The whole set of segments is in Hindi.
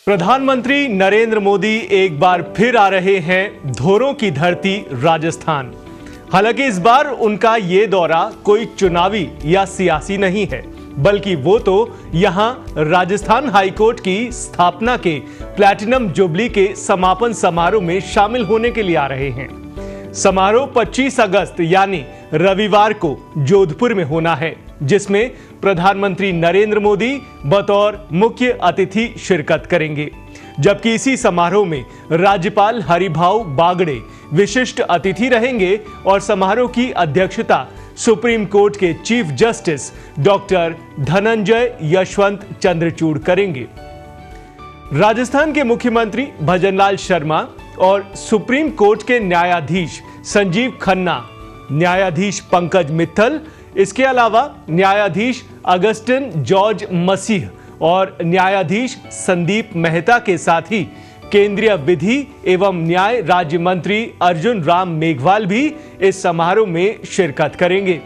प्रधानमंत्री नरेंद्र मोदी एक बार फिर आ रहे हैं धोरों की धरती राजस्थान। हालांकि इस बार उनका ये दौरा कोई चुनावी या सियासी नहीं है, बल्कि वो तो यहां राजस्थान हाईकोर्ट की स्थापना के प्लैटिनम जुबली के समापन समारोह में शामिल होने के लिए आ रहे हैं। समारोह 25 अगस्त यानी रविवार को जोधपुर में होना है, जिसमें प्रधानमंत्री नरेंद्र मोदी बतौर मुख्य अतिथि शिरकत करेंगे, जबकि इसी समारोह में राज्यपाल हरिभाऊ बागड़े विशिष्ट अतिथि रहेंगे और समारोह की अध्यक्षता सुप्रीम कोर्ट के chief justice doctor Dhananjay Yashwant Chandrachud करेंगे। राजस्थान के मुख्यमंत्री भजनलाल शर्मा और सुप्रीम कोर्ट के न्यायाधीश संजीव खन्ना, न्यायाधीश पंकज मित्तल, इसके अलावा न्यायाधीश अगस्टिन जॉर्ज मसीह और न्यायाधीश संदीप मेहता के साथ ही केंद्रीय विधि एवं न्याय राज्य मंत्री अर्जुन राम मेघवाल भी इस समारोह में शिरकत करेंगे।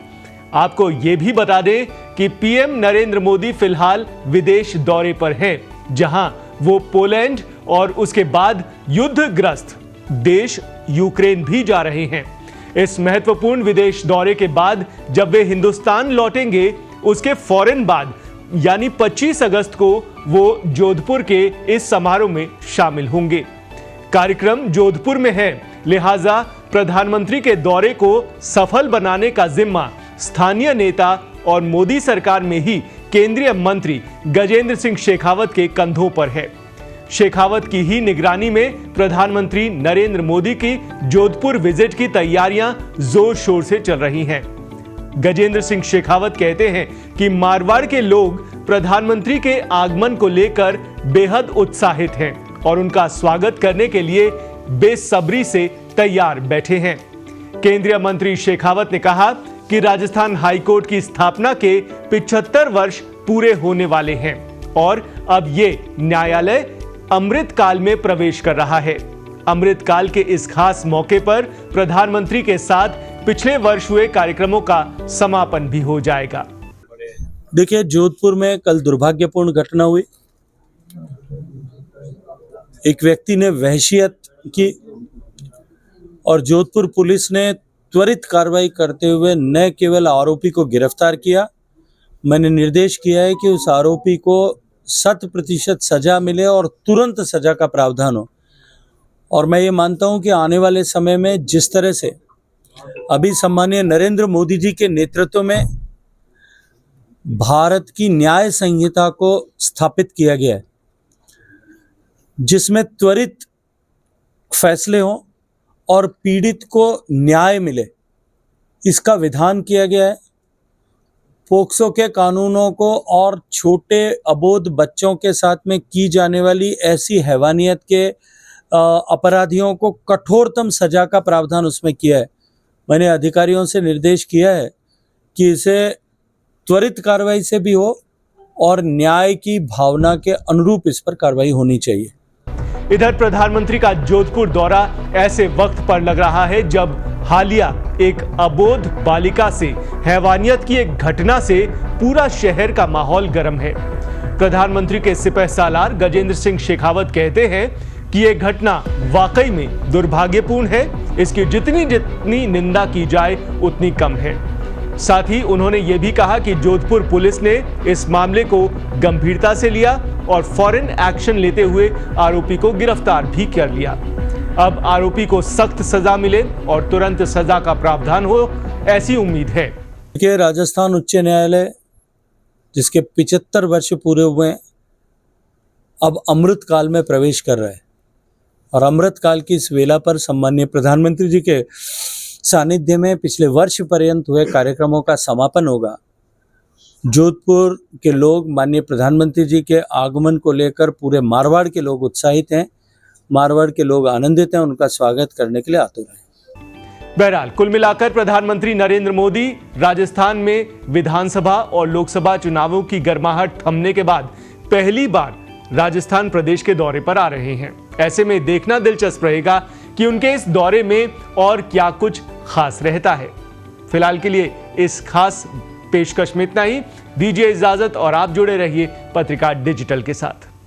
आपको ये भी बता दें कि पीएम नरेंद्र मोदी फिलहाल विदेश दौरे पर हैं, जहां वो पोलैंड और उसके बाद युद्धग्रस्त देश यूक्रेन भी जा रहे हैं। इस महत्वपूर्ण विदेश दौरे के बाद जब वे हिंदुस्तान लौटेंगे, उसके फौरन बाद यानी 25 अगस्त को वो जोधपुर के इस समारोह में शामिल होंगे। कार्यक्रम जोधपुर में है, लिहाजा प्रधानमंत्री के दौरे को सफल बनाने का जिम्मा स्थानीय नेता और मोदी सरकार में ही केंद्रीय मंत्री गजेंद्र सिंह शेखावत के कंधों पर है। शेखावत की ही निगरानी में प्रधानमंत्री नरेंद्र मोदी की जोधपुर विजिट की तैयारियां जोर शोर से चल रही हैं। गजेंद्र सिंह शेखावत कहते हैं कि मारवाड़ के लोग प्रधानमंत्री के आगमन को लेकर बेहद उत्साहित हैं और उनका स्वागत करने के लिए बेसब्री से तैयार बैठे हैं। केंद्रीय मंत्री शेखावत ने कहा कि राजस्थान हाईकोर्ट की स्थापना के 75 वर्ष पूरे होने वाले हैं और अब ये न्यायालय अमृत काल में प्रवेश कर रहा है। अमृत काल के इस खास मौके पर प्रधानमंत्री के साथ पिछले वर्ष हुए कार्यक्रमों का समापन भी हो जाएगा। देखिए, जोधपुर में कल दुर्भाग्यपूर्ण घटना हुई। एक व्यक्ति ने वहशियत की और जोधपुर पुलिस ने त्वरित कार्रवाई करते हुए न केवल आरोपी को गिरफ्तार किया, मैंने निर्देश किया है कि उस आरोपी को 100% सजा मिले और तुरंत सजा का प्रावधान हो। और मैं ये मानता हूं कि आने वाले समय में जिस तरह से अभी सम्मानीय नरेंद्र मोदी जी के नेतृत्व में भारत की न्याय संहिता को स्थापित किया गया है, जिसमें त्वरित फैसले हों और पीड़ित को न्याय मिले, इसका विधान किया गया है। पोक्सो के कानूनों को और छोटे अबोध बच्चों के साथ में की जाने वाली ऐसी हैवानियत के अपराधियों को कठोरतम सजा का प्रावधान उसमें किया है। मैंने अधिकारियों से निर्देश किया है कि इसे त्वरित कार्रवाई से भी हो और न्याय की भावना के अनुरूप इस पर कार्रवाई होनी चाहिए। इधर प्रधानमंत्री का जोधपुर दौरा ऐसे वक्त पर लग रहा है जब हालिया एक अबोध बालिका से हैवानियत की एक घटना से पूरा शहर का माहौल गर्म है। प्रधानमंत्री के सिपहसालार गजेंद्र सिंह शेखावत कहते हैं कि यह घटना वाकई में दुर्भाग्यपूर्ण है। इसकी जितनी निंदा की जाए उतनी कम है। साथ ही उन्होंने ये भी कहा कि जोधपुर पुलिस ने इस मामले को गंभीरता से लिया और फौरन एक्शन लेते हुए आरोपी को गिरफ्तार भी कर लिया। अब आरोपी को सख्त सजा मिले और तुरंत सजा का प्रावधान हो, ऐसी उम्मीद है। देखिए, राजस्थान उच्च न्यायालय जिसके 75 वर्ष पूरे हुए हैं, अब अमृत काल में प्रवेश कर रहा है और अमृत काल की इस वेला पर सम्मानीय प्रधानमंत्री जी के सानिध्य में पिछले वर्ष पर्यंत हुए कार्यक्रमों का समापन होगा। जोधपुर के लोग माननीय प्रधानमंत्री जी के आगमन को लेकर पूरे मारवाड़ के लोग उत्साहित हैं, मारवाड़ के लोग आनंदित हैं, उनका स्वागत करने के लिए आतुर हैं। बहरहाल कुल मिलाकर प्रधानमंत्री नरेंद्र मोदी राजस्थान में विधानसभा और लोकसभा चुनावों की गर्माहट थमने के बाद पहली बार राजस्थान प्रदेश के दौरे पर आ रहे हैं। ऐसे में देखना दिलचस्प रहेगा कि उनके इस दौरे में और क्या कुछ खास रहता है। फिलहाल के लिए इस खास पेशकश में इतना ही। दीजिए इजाजत और आप जुड़े रहिए पत्रिका डिजिटल के साथ।